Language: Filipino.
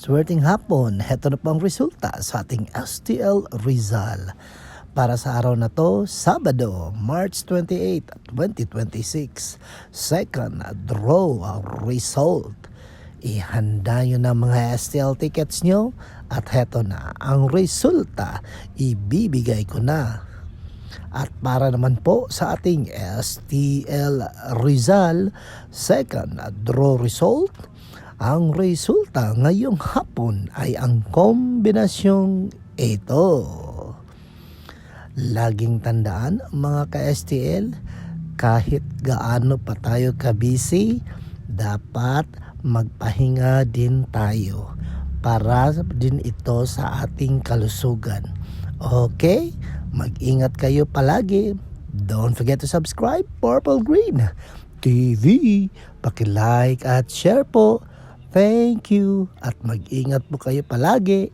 Swerteng hapon, heto na po ang resulta sa ating STL Rizal. Para sa araw na to, Sabado, March 28, 2026, second draw result. Ihanda nyo na mga STL tickets nyo at heto na ang resulta, ibibigay ko na. At para naman po sa ating STL Rizal, second draw result, ang resulta ngayong hapon ay ang kombinasyong ito. Laging tandaan mga ka-STL, kahit gaano pa tayo ka-busy, dapat magpahinga din tayo para din ito sa ating kalusugan. Okay? Mag-ingat kayo palagi. Don't forget to subscribe, Purple Green TV. Paki-like at share po. Thank you at mag-ingat po kayo palagi.